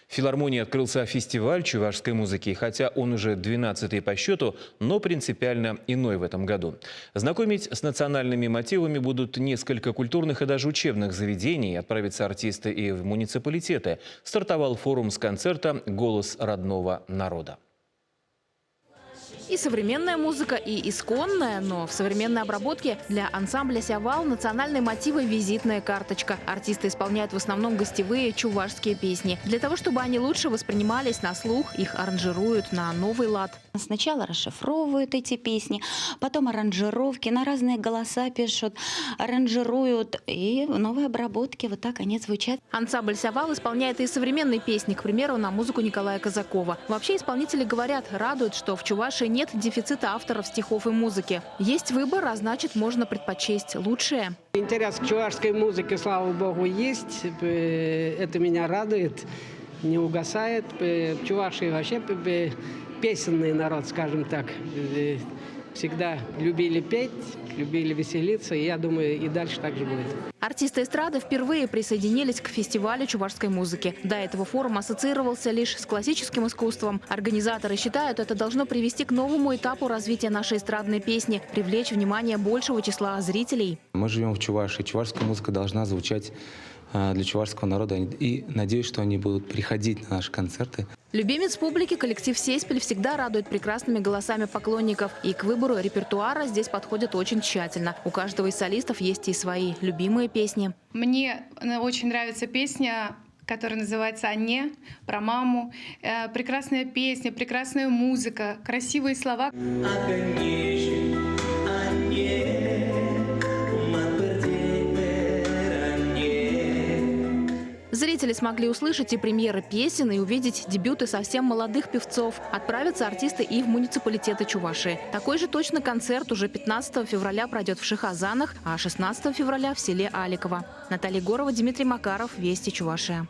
В филармонии открылся фестиваль чувашской музыки, хотя он уже 12-й по счету, но принципиально иной в этом году. Знакомить с национальными мотивами будут несколько культурных и даже учебных заведений. Отправятся артисты и в муниципалитеты. Стартовал форум с концерта «Голос родного народа». И современная музыка, и исконная, но в современной обработке для ансамбля «Сявал» национальные мотивы – визитная карточка. Артисты исполняют в основном гостевые чувашские песни. Для того, чтобы они лучше воспринимались на слух, их аранжируют на новый лад. Сначала расшифровывают эти песни, потом аранжировки, на разные голоса пишут, аранжируют, и в новой обработке вот так они звучат. Ансамбль «Сявал» исполняет и современные песни, к примеру, на музыку Николая Казакова. Вообще исполнители говорят, радует, что в Чувашии нет дефицита авторов стихов и музыки. Есть выбор, а значит, можно предпочесть лучшее. Интерес к чувашской музыке, слава богу, есть. Это меня радует, не угасает. В Чувашии вообще песенный народ, скажем так. Всегда любили петь, любили веселиться, и я думаю, и дальше так же будет. Артисты эстрады впервые присоединились к фестивалю чувашской музыки. До этого форум ассоциировался лишь с классическим искусством. Организаторы считают, это должно привести к новому этапу развития нашей эстрадной песни, привлечь внимание большего числа зрителей. Мы живем в Чувашии. Чувашская музыка должна звучать для чувашского народа. И надеюсь, что они будут приходить на наши концерты. Любимец публики коллектив «Сеспель» всегда радует прекрасными голосами поклонников. И к выбору репертуара здесь подходят очень тщательно. У каждого из солистов есть и свои любимые песни. Мне очень нравится песня, которая называется «Анне», про маму. Прекрасная песня, прекрасная музыка, красивые слова. Зрители смогли услышать и премьеры песен, и увидеть дебюты совсем молодых певцов. Отправятся артисты и в муниципалитеты Чувашии. Такой же точно концерт уже 15 февраля пройдет в Шихазанах, а 16 февраля в селе Аликово. Наталья Егорова, Дмитрий Макаров, Вести Чувашия.